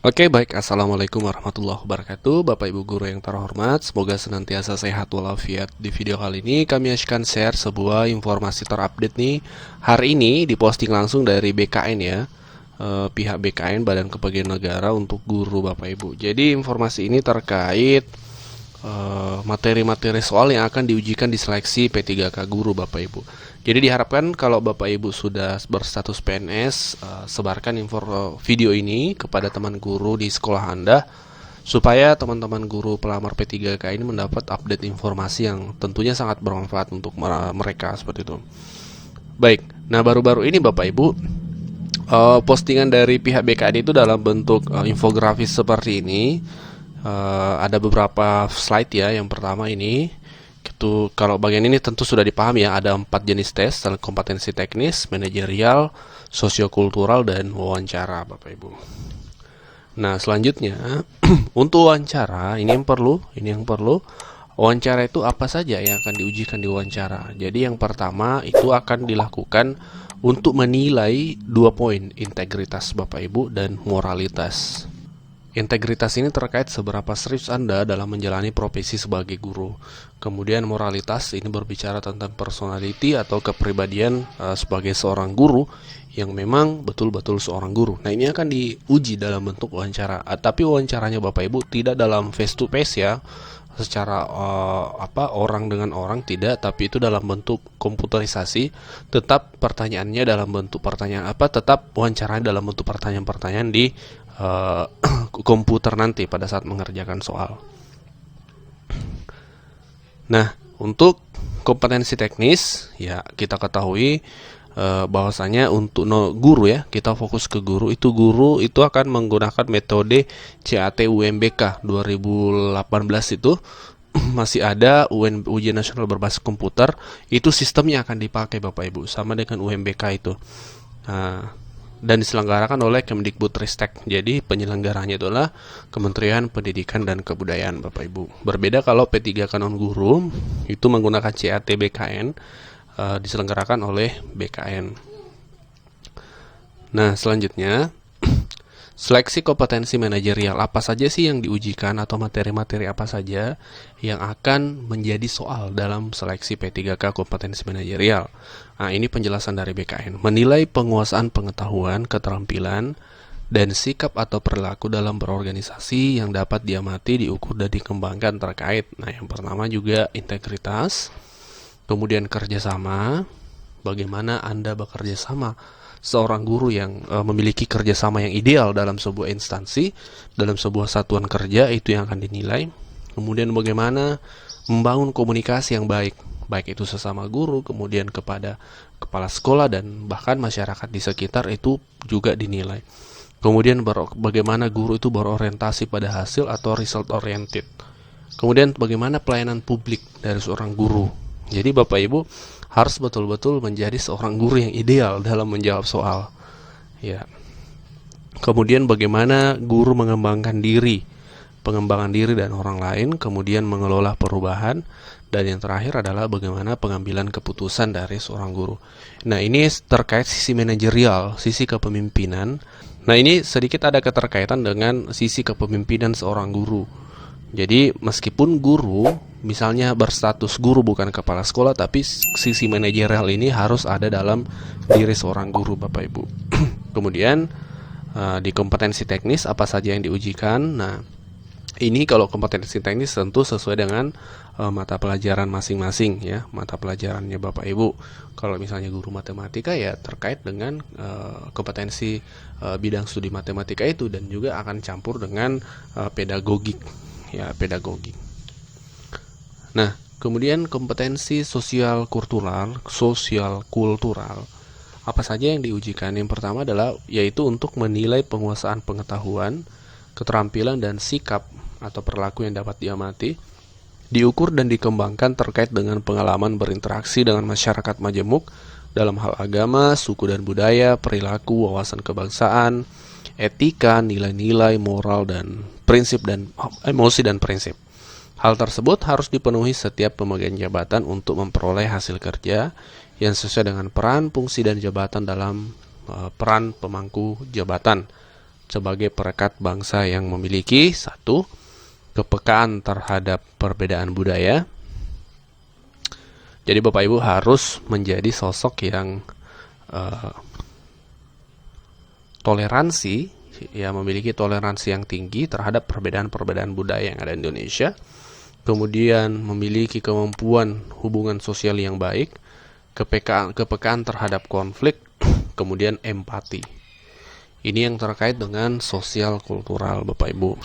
Oke, baik. Assalamualaikum warahmatullahi wabarakatuh. Bapak Ibu Guru yang terhormat, semoga senantiasa sehat walafiat. Di video kali ini kami akan share sebuah informasi terupdate nih. Hari ini diposting langsung dari BKN ya, pihak BKN Badan Kepegawaian Negara untuk guru Bapak Ibu. Jadi informasi ini terkait materi-materi soal yang akan diujikan di seleksi P3K guru Bapak Ibu. Jadi diharapkan kalau Bapak Ibu sudah berstatus PNS, sebarkan video ini kepada teman guru di sekolah Anda supaya teman-teman guru pelamar P3K ini mendapat update informasi yang tentunya sangat bermanfaat untuk mereka seperti itu. Baik, nah baru-baru ini Bapak Ibu, postingan dari pihak BKN itu dalam bentuk infografis seperti ini. Ada beberapa slide ya. Yang pertama ini itu, kalau bagian ini tentu sudah dipahami ya, ada 4 jenis tes: kompetensi teknis, manajerial, sosiokultural, dan wawancara Bapak Ibu. Nah selanjutnya untuk wawancara ini yang perlu wawancara itu apa saja yang akan diujikan di wawancara. Jadi yang pertama itu akan dilakukan untuk menilai 2 poin, integritas Bapak Ibu dan moralitas. Integritas ini terkait seberapa serius Anda dalam menjalani profesi sebagai guru. Kemudian moralitas ini berbicara tentang personality atau kepribadian sebagai seorang guru yang memang betul-betul seorang guru. Nah ini akan diuji dalam bentuk wawancara. Tapi wawancaranya Bapak Ibu tidak dalam face to face ya, secara orang dengan orang tidak, tapi itu dalam bentuk komputerisasi. Tetap pertanyaannya dalam bentuk pertanyaan tetap wawancaranya dalam bentuk pertanyaan-pertanyaan di komputer nanti pada saat mengerjakan soal. Nah, untuk kompetensi teknis ya kita ketahui bahwasanya untuk guru ya, kita fokus ke guru itu akan menggunakan metode CAT UMBK 2018 itu masih ada ujian nasional berbasis komputer, itu sistemnya akan dipakai Bapak Ibu sama dengan UMBK itu. Dan diselenggarakan oleh Kemdikbudristek. Jadi penyelenggaranya itulah Kementerian Pendidikan dan Kebudayaan Bapak Ibu. Berbeda kalau P3K non guru itu menggunakan CAT BKN, diselenggarakan oleh BKN. Nah selanjutnya, seleksi kompetensi manajerial. Apa saja sih yang diujikan atau materi-materi apa saja yang akan menjadi soal dalam seleksi P3K kompetensi manajerial. Nah ini penjelasan dari BKN. Menilai penguasaan pengetahuan, keterampilan, dan sikap atau perilaku dalam berorganisasi yang dapat diamati, diukur, dan dikembangkan terkait. Nah yang pertama juga integritas, kemudian kerjasama, bagaimana Anda bekerja sama. Seorang guru yang memiliki kerjasama yang ideal dalam sebuah instansi, dalam sebuah satuan kerja, itu yang akan dinilai. Kemudian bagaimana membangun komunikasi yang baik itu sesama guru, kemudian kepada kepala sekolah, dan bahkan masyarakat di sekitar itu juga dinilai. Kemudian bagaimana guru itu berorientasi pada hasil atau result oriented. Kemudian bagaimana pelayanan publik dari seorang guru. Jadi Bapak Ibu harus betul-betul menjadi seorang guru yang ideal dalam menjawab soal. Ya. Kemudian bagaimana guru mengembangkan diri, pengembangan diri dan orang lain, kemudian mengelola perubahan, dan yang terakhir adalah bagaimana pengambilan keputusan dari seorang guru. Nah ini terkait sisi manajerial, sisi kepemimpinan. Nah ini sedikit ada keterkaitan dengan sisi kepemimpinan seorang guru. Jadi meskipun guru misalnya berstatus guru bukan kepala sekolah, tapi sisi manajerial ini harus ada dalam diri seorang guru Bapak Ibu. Kemudian di kompetensi teknis apa saja yang diujikan. Nah ini kalau kompetensi teknis tentu sesuai dengan mata pelajaran masing-masing ya, mata pelajarannya Bapak Ibu. Kalau misalnya guru matematika ya terkait dengan kompetensi bidang studi matematika itu, dan juga akan campur dengan pedagogik ya, pedagogik. Nah, kemudian kompetensi sosial kultural. Apa saja yang diujikan? Yang pertama adalah yaitu untuk menilai penguasaan pengetahuan, keterampilan, dan sikap atau perilaku yang dapat diamati, diukur dan dikembangkan terkait dengan pengalaman berinteraksi dengan masyarakat majemuk dalam hal agama, suku dan budaya, perilaku, wawasan kebangsaan, etika, nilai-nilai, moral, dan prinsip, dan emosi dan prinsip. Hal tersebut harus dipenuhi setiap pemegang jabatan untuk memperoleh hasil kerja yang sesuai dengan peran, fungsi, dan jabatan dalam peran pemangku jabatan. sebagai perekat bangsa yang memiliki satu, kepekaan terhadap perbedaan budaya. Jadi Bapak Ibu harus menjadi sosok yang toleransi, ya, memiliki toleransi yang tinggi terhadap perbedaan-perbedaan budaya yang ada di Indonesia. Kemudian memiliki kemampuan hubungan sosial yang baik, kepekaan terhadap konflik, kemudian empati. Ini yang terkait dengan sosial kultural Bapak Ibu.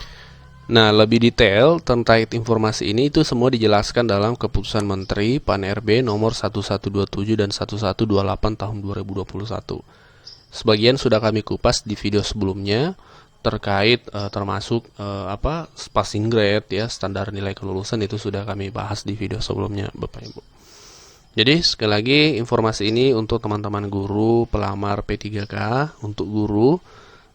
Nah, lebih detail tentang informasi ini itu semua dijelaskan dalam Keputusan Menteri Pan-RB nomor 1127 dan 1128 tahun 2021. Sebagian sudah kami kupas di video sebelumnya terkait termasuk passing grade, ya, standar nilai kelulusan, itu sudah kami bahas di video sebelumnya Bapak Ibu. Jadi sekali lagi informasi ini untuk teman-teman guru pelamar P3K, untuk guru.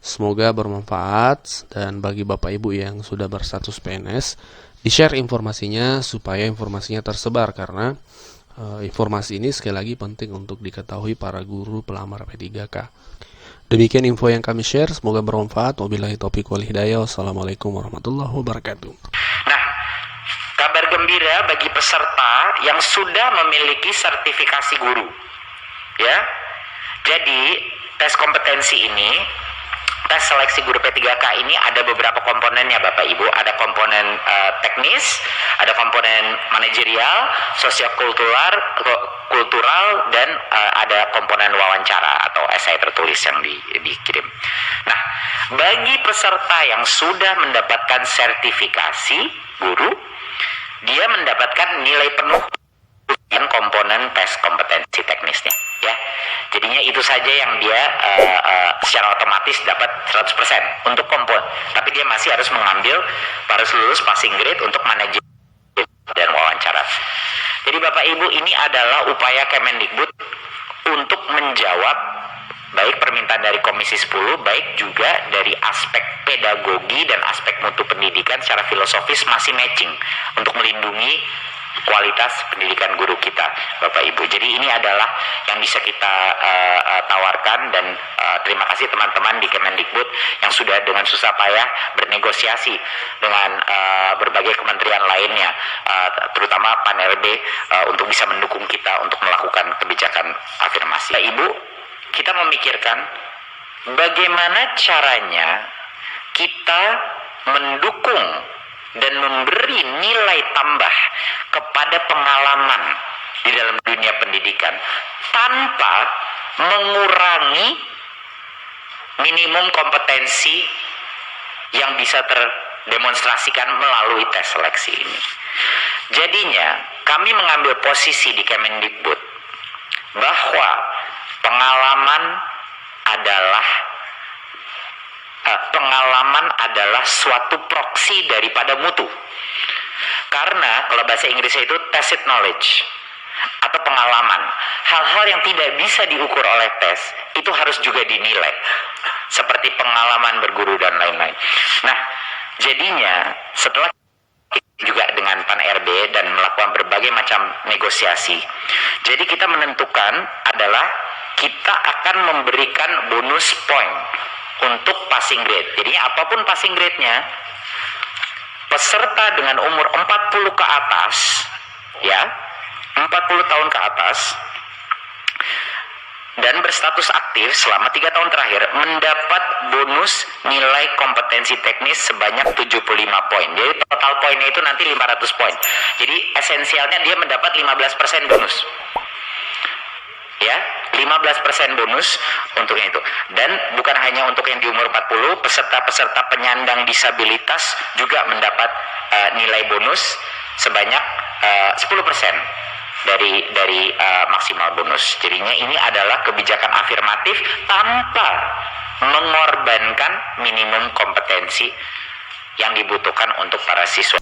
Semoga bermanfaat, dan bagi Bapak Ibu yang sudah berstatus PNS, di-share informasinya supaya informasinya tersebar, karena informasi ini sekali lagi penting untuk diketahui para guru pelamar P3K. Demikian info yang kami share, semoga bermanfaat. Wabillahi taufiq wal hidayah. Wassalamualaikum warahmatullahi wabarakatuh. Nah, kabar gembira bagi peserta yang sudah memiliki sertifikasi guru. Ya. Jadi, tes kompetensi ini, tes seleksi guru P3K ini ada beberapa komponennya Bapak Ibu. Ada komponen teknis, ada komponen manajerial, sosiokultural, dan ada komponen wawancara atau esai tertulis yang dikirim. Nah, bagi peserta yang sudah mendapatkan sertifikasi guru, dia mendapatkan nilai penuh dan komponen tes kompetensi teknisnya, ya. Jadinya itu saja yang dia secara otomatis dapat 100% untuk komponen. Tapi dia masih harus lulus passing grade untuk manajemen dan wawancara. Jadi Bapak Ibu, ini adalah upaya Kemendikbud untuk menjawab baik permintaan dari Komisi 10, baik juga dari aspek pedagogi dan aspek mutu pendidikan secara filosofis masih matching untuk melindungi kualitas pendidikan guru kita Bapak Ibu. Jadi ini adalah yang bisa kita tawarkan, dan terima kasih teman-teman di Kemendikbud yang sudah dengan susah payah bernegosiasi dengan berbagai kementerian lainnya, terutama Pan-RB, untuk bisa mendukung kita untuk melakukan kebijakan afirmasi. Ibu, kita memikirkan bagaimana caranya kita mendukung dan memberi nilai tambah kepada pengalaman di dalam dunia pendidikan tanpa mengurangi minimum kompetensi yang bisa terdemonstrasikan melalui tes seleksi ini. Jadinya kami mengambil posisi di Kemendikbud bahwa pengalaman adalah suatu proksi daripada mutu. Karena kalau bahasa Inggrisnya itu tacit knowledge atau pengalaman. Hal-hal yang tidak bisa diukur oleh tes itu harus juga dinilai, seperti pengalaman berguru dan lain-lain. Nah, jadinya setelah juga dengan Pan-RB dan melakukan berbagai macam negosiasi, jadi kita menentukan adalah kita akan memberikan bonus point untuk passing grade. Jadi apapun passing grade-nya, peserta dengan umur 40 ke atas, ya, 40 tahun ke atas, dan berstatus aktif selama 3 tahun terakhir mendapat bonus nilai kompetensi teknis sebanyak 75 poin. Jadi total poinnya itu nanti 500 poin. Jadi esensialnya dia mendapat 15% bonus. Ya, 15% bonus untuk itu. Dan bukan hanya untuk yang di umur 40, peserta-peserta penyandang disabilitas juga mendapat nilai bonus sebanyak 10% dari maksimal bonus. Jadinya ini adalah kebijakan afirmatif tanpa mengorbankan minimum kompetensi yang dibutuhkan untuk para siswa.